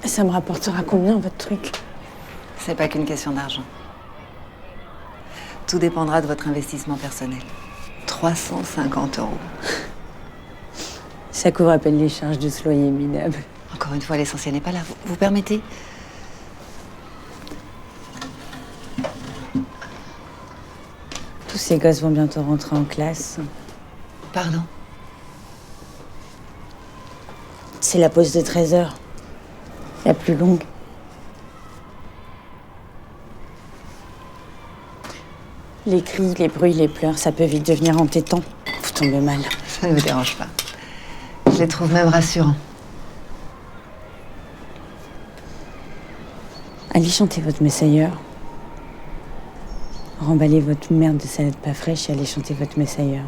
Ça me rapportera combien, votre truc? C'est pas qu'une question d'argent. Tout dépendra de votre investissement personnel. 350 €. Ça couvre à peine les charges de ce loyer minable. Encore une fois, l'essentiel n'est pas là. Vous permettez? Tous ces gosses vont bientôt rentrer en classe. Pardon? C'est la pause de 13 heures. La plus longue. Les cris, les bruits, les pleurs, ça peut vite devenir entêtant. Vous tombez mal. Ça ne me dérange pas. Je les trouve même rassurants. Allez chanter votre Messailleur. Remballez votre merde de salade pas fraîche et allez chanter votre Messailleur.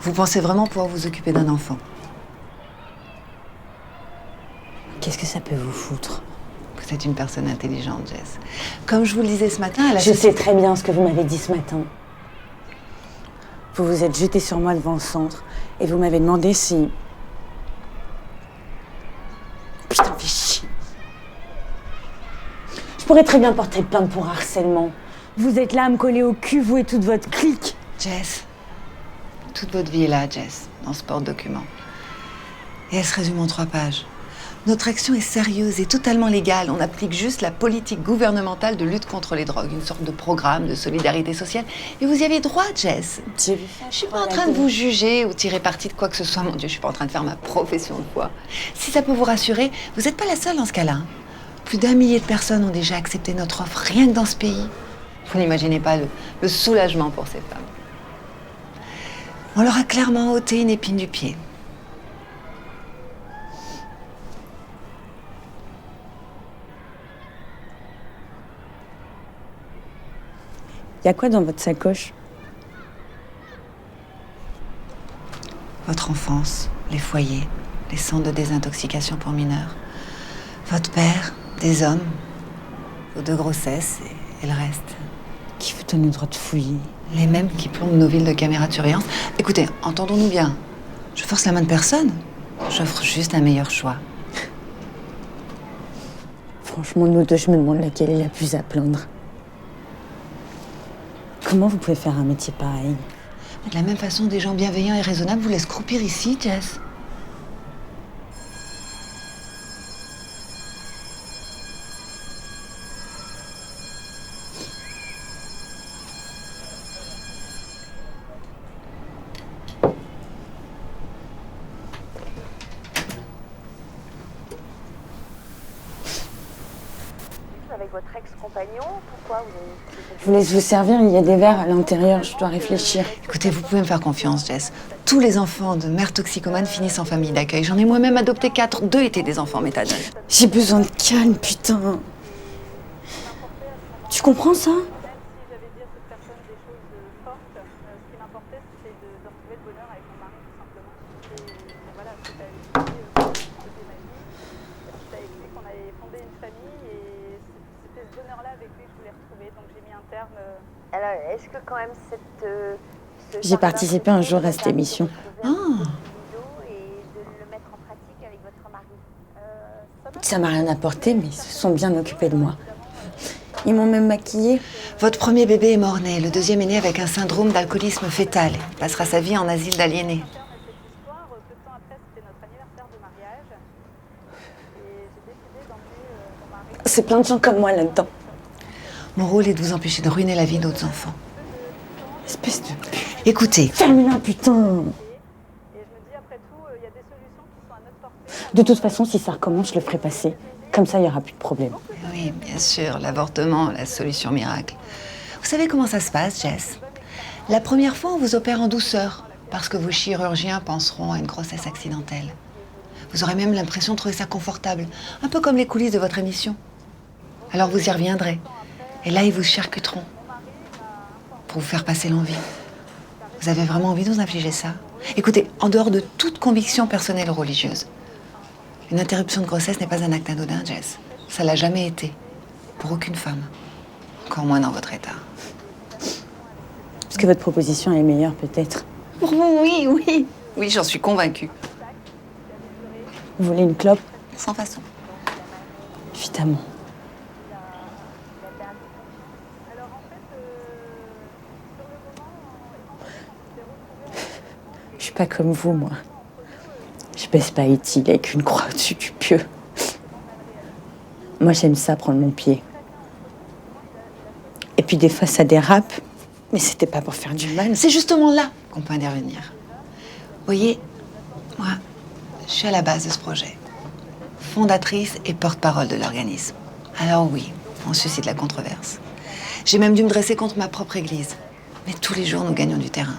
Vous pensez vraiment pouvoir vous occuper d'un enfant? Qu'est-ce que ça peut vous foutre? Vous êtes une personne intelligente, Jess. Comme je vous le disais ce matin, à la Je sais très bien ce que vous m'avez dit ce matin. Vous vous êtes jeté sur moi devant le centre et vous m'avez demandé si... Putain, fais chier. Je pourrais très bien porter plainte pour harcèlement. Vous êtes là à me coller au cul, vous et toute votre clique. Jess, toute votre vie est là, Jess, dans ce porte-document. Et elle se résume en 3 pages. Notre action est sérieuse et totalement légale. On applique juste la politique gouvernementale de lutte contre les drogues, une sorte de programme de solidarité sociale. Et vous y avez droit, Jess. J'ai vu ça. Je suis pas en train de vous juger ou tirer parti de quoi que ce soit. Mon Dieu, je suis pas en train de faire ma profession de foi. Si ça peut vous rassurer, vous n'êtes pas la seule dans ce cas-là. Plus d'1 millier de personnes ont déjà accepté notre offre, rien que dans ce pays. Vous n'imaginez pas le soulagement pour ces femmes. On leur a clairement ôté une épine du pied. Y a quoi dans votre sacoche? Votre enfance, les foyers, les centres de désintoxication pour mineurs. Votre père, des hommes, vos 2 grossesses et le reste. Qui vous donne le droit de fouiller? Les mêmes qui plombent nos villes de caméras de surveillance. Écoutez, entendons-nous bien. Je force la main de personne. J'offre juste un meilleur choix. Franchement, nous deux, je me demande laquelle est la plus à plaindre. Comment vous pouvez faire un métier pareil? De la même façon, des gens bienveillants et raisonnables vous laissent croupir ici, Jess. Avec votre ex-compagnon, pourquoi vous avez... Je vous laisse vous servir, il y a des verres à l'intérieur, je dois réfléchir. Écoutez, vous pouvez me faire confiance, Jess. Tous les enfants de mères toxicomanes finissent en famille d'accueil. J'en ai moi-même adopté 4. 2 étaient des enfants méthadone. J'ai besoin de calme, putain. Tu comprends ça? Même si j'avais dit à cette personne des choses fortes, ce qui m'importait, c'était de retrouver le bonheur avec mon mari, tout simplement. Et voilà, c'était avec lui, c'était ma vie. C'était avec lui qu'on avait fondé une famille et c'était ce bonheur-là avec lui que je voulais retrouver. Donc j'ai mis un terme. Alors, est-ce que quand même cette... J'ai participé un jour à cette émission. Ah. Et de le mettre en pratique avec votre mari. Ça m'a rien apporté, mais ils se sont bien occupés de moi. Ils m'ont même maquillée. Votre premier bébé est mort-né. Le 2e est né avec un syndrome d'alcoolisme fœtal. Il passera sa vie en asile d'aliénés. Cette histoire, peu de temps après, c'était notre anniversaire de mariage. Et j'ai décidé d'emmener mon mari. C'est plein de gens comme moi là-dedans. Mon rôle est de vous empêcher de ruiner la vie d'autres enfants. Espèce de... Écoutez, Ferme-la, putain. Et je me dis, après tout, il y a des solutions qui sont à notre portée. De toute façon, si ça recommence, je le ferai passer. Comme ça, il n'y aura plus de problème. oui, bien sûr, l'avortement, la solution miracle. Vous savez comment ça se passe, Jess? La première fois, on vous opère en douceur, parce que vos chirurgiens penseront à une grossesse accidentelle. Vous aurez même l'impression de trouver ça confortable, un peu comme les coulisses de votre émission. Alors vous y reviendrez. Et là, ils vous charcuteront pour vous faire passer l'envie. Vous avez vraiment envie de vous infliger ça? Écoutez, en dehors de toute conviction personnelle ou religieuse, une interruption de grossesse n'est pas un acte anodin, Jess. Ça l'a jamais été. Pour aucune femme. Encore moins dans votre état. Parce que votre proposition est meilleure, peut-être. Pour vous, oui, oui. Oui, j'en suis convaincue. Vous voulez une clope? Sans façon. Évidemment. Je suis pas comme vous, moi. Je baisse pas utile avec une croix au-dessus du pieu. Moi, j'aime ça, prendre mon pied. Et puis des fois, ça dérape. Mais c'était pas pour faire du mal. C'est justement là qu'on peut intervenir. Vous voyez, moi, je suis à la base de ce projet. Fondatrice et porte-parole de l'organisme. Alors oui, on suscite la controverse. J'ai même dû me dresser contre ma propre église. Mais tous les jours, nous gagnons du terrain.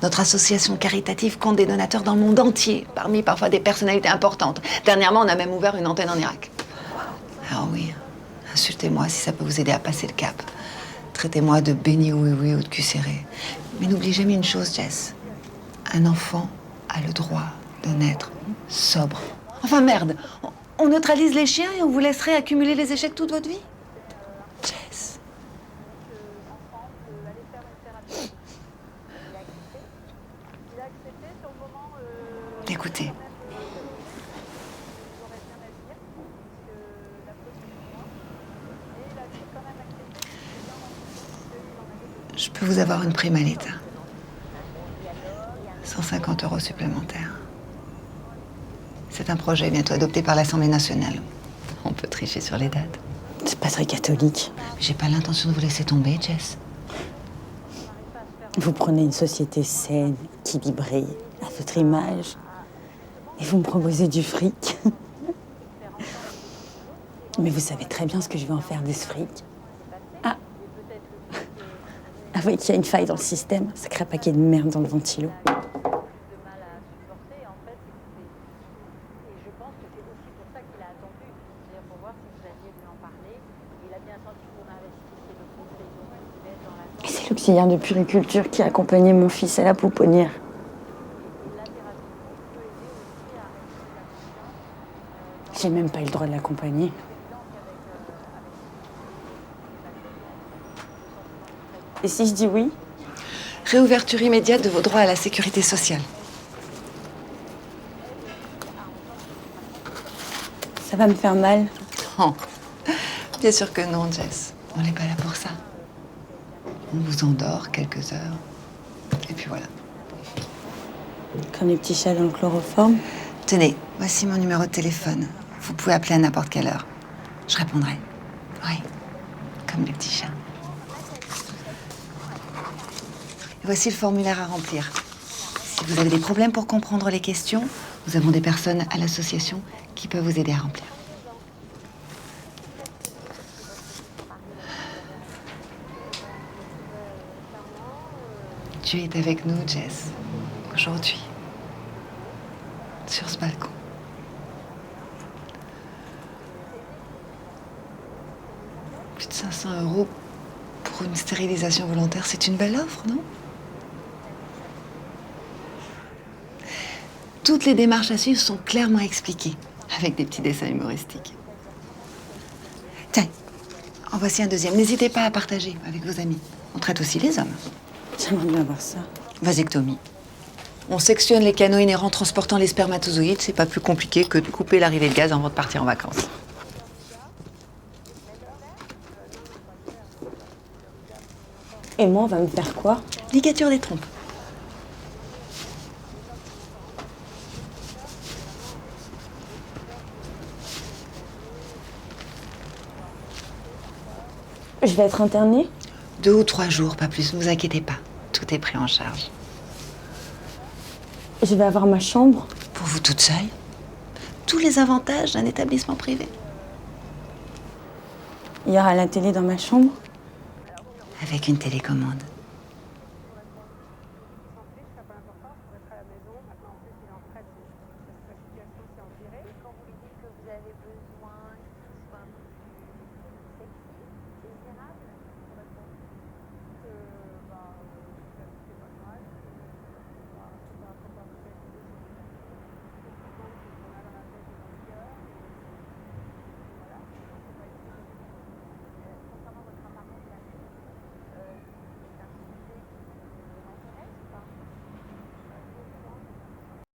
Notre association caritative compte des donateurs dans le monde entier, parmi parfois des personnalités importantes. Dernièrement, on a même ouvert une antenne en Irak. Alors oui, insultez-moi si ça peut vous aider à passer le cap. Traitez-moi de béni oui ou de cul serré. Mais n'oubliez jamais une chose, Jess. Un enfant a le droit de naître sobre. Enfin merde, on neutralise les chiens et on vous laisserait accumuler les échecs toute votre vie? Jess. Écoutez. Je peux vous avoir une prime à l'État. 150 € supplémentaires. C'est un projet bientôt adopté par l'Assemblée nationale. On peut tricher sur les dates. C'est pas très catholique. J'ai pas l'intention de vous laisser tomber, Jess. Vous prenez une société saine, équilibrée, à votre image, et vous me proposez du fric. Mais vous savez très bien ce que je vais en faire de ce fric. Ah oui, qu'il y a une faille dans le système. Sacré paquet de merde dans le ventilo. de mal à supporter, en fait, et je pense que c'est aussi pour ça qu'il a attendu, c'est-à-dire pour voir si vous alliez lui en parler. Il a bien senti que vous investissiez le groupe et donc il devait être dans la... Et c'est l'auxiliaire de puriculture qui a accompagné mon fils à la pouponnière. J'ai même pas eu le droit de l'accompagner. Et si je dis oui? Réouverture immédiate de vos droits à la sécurité sociale. Ça va me faire mal. Oh, bien sûr que non, Jess. On n'est pas là pour ça. On vous endort quelques heures. Et puis voilà. Comme les petits chats dans le chloroforme. Tenez, voici mon numéro de téléphone. Vous pouvez appeler à n'importe quelle heure. Je répondrai. Oui, comme les petits chats. Et voici le formulaire à remplir. Si vous avez des problèmes pour comprendre les questions, nous avons des personnes à l'association qui peuvent vous aider à remplir. Dieu est avec nous, Jess, aujourd'hui, sur ce balcon. Plus de 500 € pour une stérilisation volontaire, c'est une belle offre, non? Toutes les démarches à suivre sont clairement expliquées, avec des petits dessins humoristiques. Tiens, en voici un deuxième. N'hésitez pas à partager avec vos amis. On traite aussi les hommes. J'aimerais bien voir ça. Vasectomie. On sectionne les canaux inhérents transportant les spermatozoïdes. C'est pas plus compliqué que de couper l'arrivée de gaz avant de partir en vacances. Et moi, on va me faire quoi? Ligature des trompes. Je vais être internée? 2 ou 3 jours, pas plus. Ne vous inquiétez pas. Tout est pris en charge. Je vais avoir ma chambre? Pour vous toute seule. Tous les avantages d'un établissement privé. Il y aura la télé dans ma chambre? Avec une télécommande.